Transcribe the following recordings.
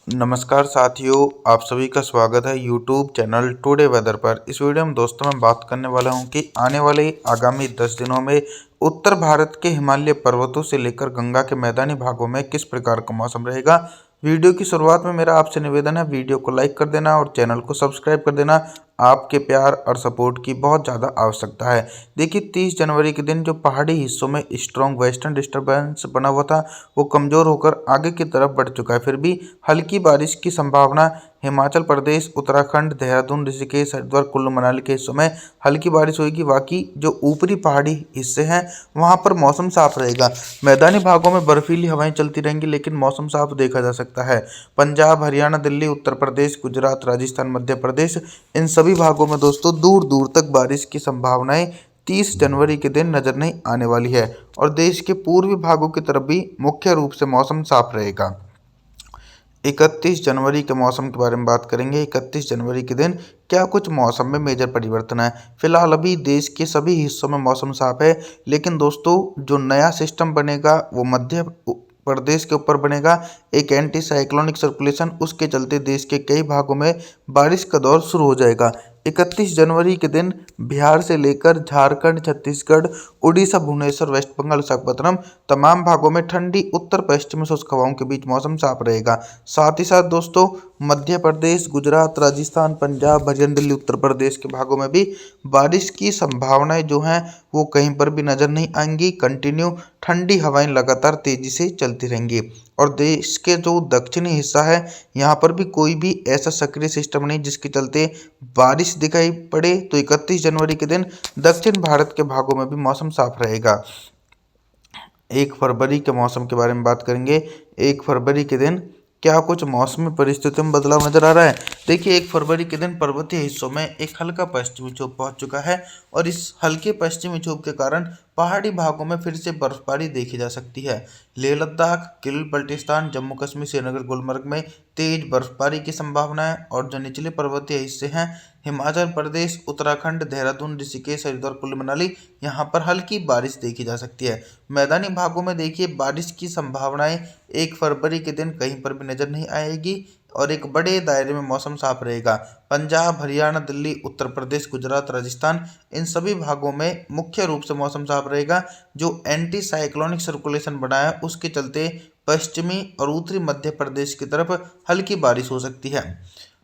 नमस्कार साथियों, आप सभी का स्वागत है यूट्यूब चैनल टुडे वेदर पर। इस वीडियो में दोस्तों मैं बात करने वाला हूं कि आने वाले आगामी 10 दिनों में उत्तर भारत के हिमालय पर्वतों से लेकर गंगा के मैदानी भागों में किस प्रकार का मौसम रहेगा। वीडियो की शुरुआत में मेरा आपसे निवेदन है, वीडियो को लाइक कर देना और चैनल को सब्सक्राइब कर देना। आपके प्यार और सपोर्ट की बहुत ज़्यादा आवश्यकता है। देखिए 30 जनवरी के दिन जो पहाड़ी हिस्सों में स्ट्रॉन्ग वेस्टर्न डिस्टर्बेंस बना हुआ था वो कमज़ोर होकर आगे की तरफ बढ़ चुका है। फिर भी हल्की बारिश की संभावना। हिमाचल प्रदेश, उत्तराखंड, देहरादून, ऋषिकेश, हरिद्वार, कुल्लू मनाली के हिस्सों में हल्की बारिश होगी। बाकी जो ऊपरी पहाड़ी हिस्से हैं वहां पर मौसम साफ रहेगा। मैदानी भागों में बर्फीली हवाएं चलती रहेंगी लेकिन मौसम साफ देखा जा सकता है। पंजाब, हरियाणा, दिल्ली, उत्तर प्रदेश, गुजरात, राजस्थान, मध्य प्रदेश, इन सभी भागों में दोस्तों दूर दूर तक बारिश की संभावनाएं 30 जनवरी के दिन नजर नहीं आने वाली है। और देश के पूर्वी भागों की तरफ भी मुख्य रूप से मौसम साफ रहेगा। 31 जनवरी के मौसम के बारे में बात करेंगे। 31 जनवरी के दिन क्या कुछ मौसम में मेजर परिवर्तन है। फिलहाल अभी देश के सभी हिस्सों में मौसम साफ है, लेकिन दोस्तों जो नया सिस्टम बनेगा वो मध्य प्रदेश के ऊपर बनेगा। एक एंटी साइक्लोनिक सर्कुलेशन, उसके चलते देश के कई भागों में बारिश का दौर शुरू हो जाएगा। 31 जनवरी के दिन बिहार से लेकर झारखंड, छत्तीसगढ़, उड़ीसा, भुवनेश्वर, वेस्ट बंगाल, विशाखापत्तनम तमाम भागों में ठंडी उत्तर पश्चिमी शुष्क हवाओं के बीच मौसम साफ रहेगा। साथ ही साथ दोस्तों मध्य प्रदेश, गुजरात, राजस्थान, पंजाब, हरियाणा, दिल्ली, उत्तर प्रदेश के भागों में भी बारिश की संभावनाएं जो हैं वो कहीं पर भी नजर नहीं आएंगी। कंटिन्यू ठंडी हवाएं लगातार तेजी से चलती रहेंगी। और देश के जो दक्षिणी हिस्सा है यहाँ पर भी कोई भी ऐसा सक्रिय सिस्टम नहीं जिसके चलते बारिश दिखाई पड़े। तो 31 जनवरी के दिन दक्षिण भारत के भागों में भी मौसम साफ रहेगा। 1 फरवरी के मौसम के बारे में बात करेंगे। 1 फरवरी के दिन क्या कुछ मौसमी परिस्थितियों में बदलाव नजर आ रहा है। देखिए 1 फरवरी के दिन पर्वतीय हिस्सों में एक हल्का पश्चिमी विक्षोभ पहुंच चुका है और इस हल्के पश्चिमी विक्षोभ के कारण पहाड़ी भागों में फिर से बर्फबारी देखी जा सकती है। लेह लद्दाख, गिलगित बल्टिस्तान, जम्मू कश्मीर, श्रीनगर, गुलमर्ग में तेज बर्फबारी की संभावना है। और जो निचले पर्वतीय हिस्से हैं हिमाचल प्रदेश, उत्तराखंड, देहरादून, ऋषिकेश, हरिद्वार, कुल्लू मनाली, यहाँ पर हल्की बारिश देखी जा सकती है। मैदानी भागों में देखिए बारिश की संभावनाएं 1 फरवरी के दिन कहीं पर भी नजर नहीं आएगी और एक बड़े दायरे में मौसम साफ रहेगा। पंजाब, हरियाणा, दिल्ली, उत्तर प्रदेश, गुजरात, राजस्थान, इन सभी भागों में मुख्य रूप से मौसम साफ रहेगा। जो एंटी साइक्लोनिक सर्कुलेशन बना है उसके चलते पश्चिमी और उत्तरी मध्य प्रदेश की तरफ हल्की बारिश हो सकती है।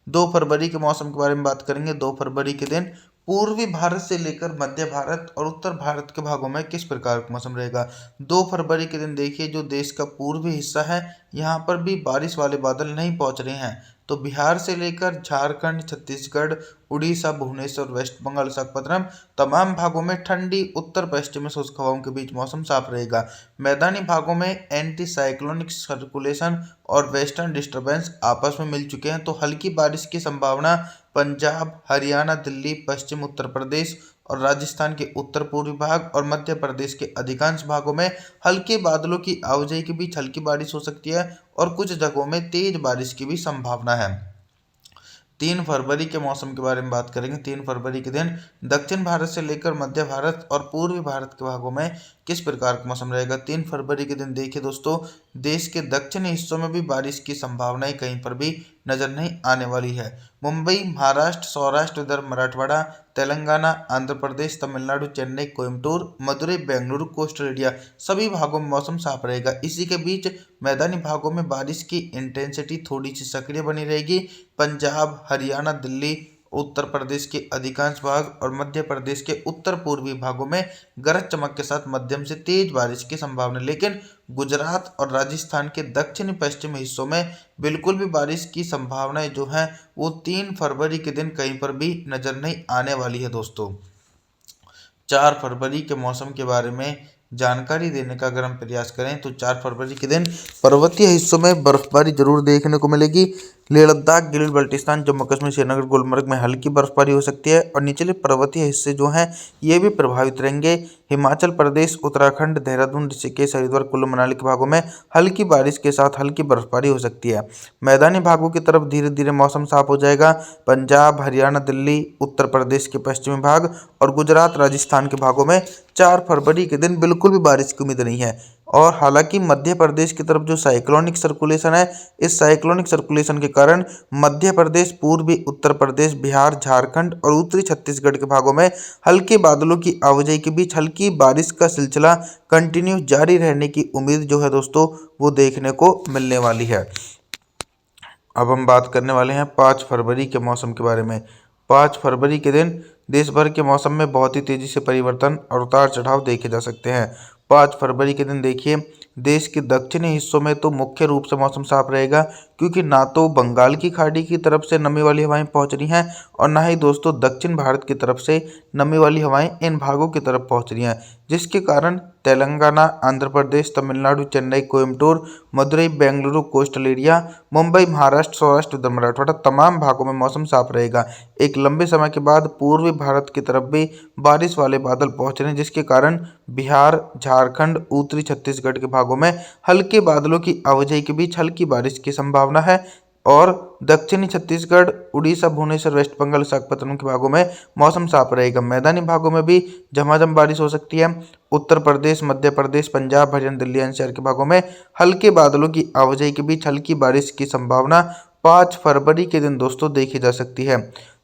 2 फरवरी के मौसम के बारे में बात करेंगे। 2 फरवरी के दिन पूर्वी भारत से लेकर मध्य भारत और उत्तर भारत के भागों में किस प्रकार का मौसम रहेगा। 2 फरवरी के दिन देखिए जो देश का पूर्वी हिस्सा है यहाँ पर भी बारिश वाले बादल नहीं पहुँच रहे हैं। तो बिहार से लेकर झारखंड, छत्तीसगढ़, उड़ीसा, भुवनेश्वर, वेस्ट बंगाल, विशाखापत्तनम तमाम भागों में ठंडी उत्तर पश्चिमी शुष्क हवाओं के बीच मौसम साफ रहेगा। मैदानी भागों में एंटी साइक्लोनिक सर्कुलेशन और वेस्टर्न डिस्टर्बेंस आपस में मिल चुके हैं तो हल्की बारिश की संभावना पंजाब, हरियाणा, दिल्ली, पश्चिम उत्तर प्रदेश और राजस्थान के उत्तर पूर्वी भाग और मध्य प्रदेश के अधिकांश भागों में हल्के बादलों की आवाजाही के बीच हल्की बारिश हो सकती है और कुछ जगहों में तेज बारिश की भी संभावना है। 3 फरवरी के मौसम के बारे में बात करेंगे। 3 फरवरी के दिन दक्षिण भारत से लेकर मध्य भारत और पूर्वी भारत के भागों में किस प्रकार का मौसम रहेगा। 3 फरवरी के दिन देखिए दोस्तों देश के दक्षिणी हिस्सों में भी बारिश की संभावनाएं कहीं पर भी नजर नहीं आने वाली है। मुंबई, महाराष्ट्र, सौराष्ट्र, विदर्भ, मराठवाड़ा, तेलंगाना, आंध्र प्रदेश, तमिलनाडु, चेन्नई, कोयम्बटूर, मदुरई, बेंगलुरु, कोस्टल एरिया सभी भागों में मौसम साफ रहेगा। इसी के बीच मैदानी भागों में बारिश की इंटेंसिटी थोड़ी सी सक्रिय बनी रहेगी। पंजाब, हरियाणा, दिल्ली, उत्तर प्रदेश के अधिकांश भाग और मध्य प्रदेश के उत्तर पूर्वी भागों में गरज चमक के साथ मध्यम से तेज बारिश की संभावना, लेकिन गुजरात और राजस्थान के दक्षिणी पश्चिमी हिस्सों में बिल्कुल भी बारिश की संभावनाएं जो हैं वो 3 फरवरी के दिन कहीं पर भी नजर नहीं आने वाली है। दोस्तों 4 फरवरी के मौसम के बारे में जानकारी देने का अगर हम प्रयास करें तो 4 फरवरी के दिन पर्वतीय हिस्सों में बर्फबारी जरूर देखने को मिलेगी। लेह लद्दाख, गिलगित बल्टिस्तान, जम्मू कश्मीर, श्रीनगर, गुलमर्ग में हल्की बर्फबारी हो सकती है और निचले पर्वतीय हिस्से जो हैं ये भी प्रभावित रहेंगे। हिमाचल प्रदेश, उत्तराखंड, देहरादून, ऋषिकेश, हरिद्वार, कुल्लू मनाली के भागों में हल्की बारिश के साथ हल्की बर्फबारी हो सकती है। मैदानी भागों की तरफ धीरे धीरे मौसम साफ हो जाएगा। पंजाब, हरियाणा, दिल्ली, उत्तर प्रदेश के पश्चिमी भाग और गुजरात, राजस्थान के भागों में 4 फरवरी के दिन बिल्कुल भी बारिश की उम्मीद नहीं है। और हालांकि मध्य प्रदेश की तरफ जो साइक्लोनिक सर्कुलेशन है, इस साइक्लोनिक सर्कुलेशन के कारण मध्य प्रदेश, पूर्वी उत्तर प्रदेश, बिहार, झारखंड और उत्तरी छत्तीसगढ़ के भागों में हल्के बादलों की आवाजाही के बीच हल्की बारिश का सिलसिला कंटिन्यू जारी रहने की उम्मीद जो है दोस्तों वो देखने को मिलने वाली है। अब हम बात करने वाले हैं 5 फरवरी के मौसम के बारे में। 5 फरवरी के दिन देश भर के मौसम में बहुत ही तेज़ी से परिवर्तन और उतार चढ़ाव देखे जा सकते हैं। 5 फरवरी के दिन देखिए, देश के दक्षिणी हिस्सों में तो मुख्य रूप से मौसम साफ रहेगा, क्योंकि ना तो बंगाल की खाड़ी की तरफ से नमी वाली हवाएं पहुंच रही हैं और ना ही दोस्तों दक्षिण भारत की तरफ से नमी वाली हवाएं इन भागों की तरफ पहुंच रही हैं, जिसके कारण तेलंगाना, आंध्र प्रदेश, तमिलनाडु, चेन्नई, कोयम्बटूर, मदुरई, बेंगलुरु, कोस्टल एरिया, मुंबई, महाराष्ट्र, सौराष्ट्र, उधर मराठवाड़ा तमाम भागों में मौसम साफ रहेगा। एक लंबे समय के बाद पूर्वी भारत की तरफ भी बारिश वाले बादल पहुंच रहे हैं, जिसके कारण बिहार, झारखंड, उत्तरी छत्तीसगढ़ के भागों में हल्के बादलों की आवाजाही के बीच हल्की बारिश की संभावना है और दक्षिणी छत्तीसगढ़, उड़ीसा, भुवनेश्वर, वेस्ट बंगाल, विशाखापत्तनम के भागों में मौसम साफ रहेगा। मैदानी भागों में भी झमाझम बारिश हो सकती है। उत्तर प्रदेश, मध्य प्रदेश, पंजाब, हरियाणा, दिल्ली एनसीआर के भागों में हल्के बादलों की आवाजाही के बीच हल्की बारिश की संभावना 5 फरवरी के दिन दोस्तों देखी जा सकती है।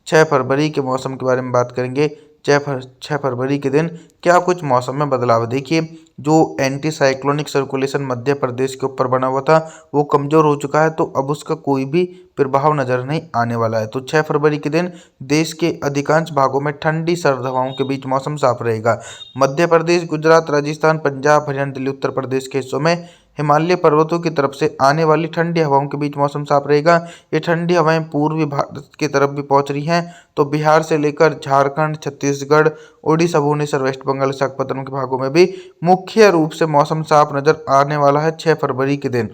6 फरवरी के मौसम के बारे में बात करेंगे। 6 फरवरी के दिन क्या कुछ मौसम में बदलाव। देखिए, जो anti cyclonic circulation Madhya Pradesh के ऊपर बना हुआ था वो कमज़ोर हो चुका है, तो अब उसका कोई भी प्रभाव नज़र नहीं आने वाला है। तो 6 फरवरी के दिन देश के अधिकांश भागों में ठंडी सर्द हवाओं के बीच मौसम साफ रहेगा। मध्य प्रदेश, गुजरात, राजस्थान, पंजाब, हरियाणा, दिल्ली, उत्तर प्रदेश के हिस्सों में हिमालय पर्वतों की तरफ से आने वाली ठंडी हवाओं के बीच मौसम साफ रहेगा। ये ठंडी हवाएं पूर्वी भारत की तरफ भी पहुंच रही हैं, तो बिहार से लेकर झारखंड, छत्तीसगढ़, उड़ीसा, भुवनेश्वर, वेस्ट बंगाल, विशाखापत्तनम के भागों में भी मुख्य रूप से मौसम साफ नजर आने वाला है। 6 फरवरी के दिन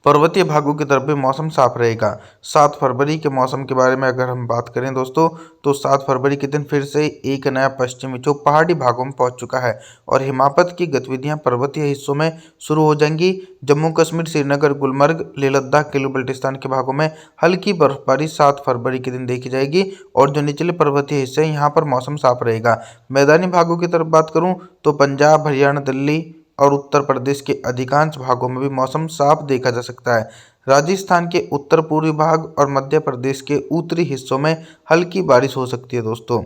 पर्वतीय भागों की तरफ भी मौसम साफ रहेगा। 7 फरवरी के मौसम के बारे में अगर हम बात करें दोस्तों, तो 7 फरवरी के दिन फिर से एक नया पश्चिमी विक्षोभ पहाड़ी भागों में पहुंच चुका है और हिमापत की गतिविधियां पर्वतीय हिस्सों में शुरू हो जाएंगी। जम्मू कश्मीर, श्रीनगर, गुलमर्ग, लेह लद्दाख, किलू बल्टिस्तान के भागों में हल्की बर्फबारी 7 फरवरी के दिन देखी जाएगी और जो निचले पर्वतीय हिस्से हैं यहाँ पर मौसम साफ रहेगा। मैदानी भागों की तरफ बात करूँ तो पंजाब, हरियाणा, दिल्ली और उत्तर प्रदेश के अधिकांश भागों में भी मौसम साफ देखा जा सकता है। राजस्थान के उत्तर पूर्वी भाग और मध्य प्रदेश के उत्तरी हिस्सों में हल्की बारिश हो सकती है दोस्तों।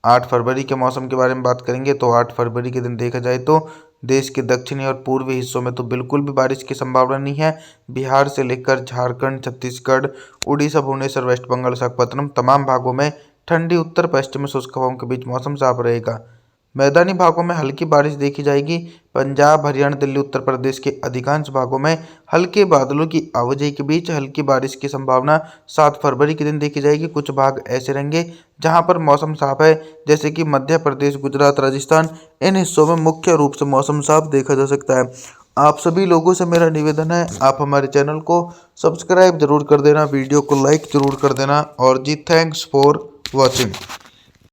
8 फरवरी के मौसम के बारे में बात करेंगे तो 8 फरवरी के दिन देखा जाए तो देश के दक्षिणी और पूर्वी हिस्सों में तो बिल्कुल भी बारिश की संभावना नहीं है। बिहार से लेकर झारखंड, छत्तीसगढ़, उड़ीसा, भुवनेश्वर, वेस्ट बंगाल, विशाखापत्तनम तमाम भागों में ठंडी उत्तर पश्चिमी शुष्क हवाओं के बीच मौसम साफ रहेगा। मैदानी भागों में हल्की बारिश देखी जाएगी। पंजाब, हरियाणा, दिल्ली, उत्तर प्रदेश के अधिकांश भागों में हल्के बादलों की आवाजाही के बीच हल्की बारिश की संभावना 7 फरवरी के दिन देखी जाएगी। कुछ भाग ऐसे रहेंगे जहां पर मौसम साफ है, जैसे कि मध्य प्रदेश, गुजरात, राजस्थान, इन हिस्सों में मुख्य रूप से मौसम साफ देखा जा सकता है। आप सभी लोगों से मेरा निवेदन है, आप हमारे चैनल को सब्सक्राइब जरूर कर देना, वीडियो को लाइक जरूर कर देना और जी थैंक्स फॉर वॉचिंग।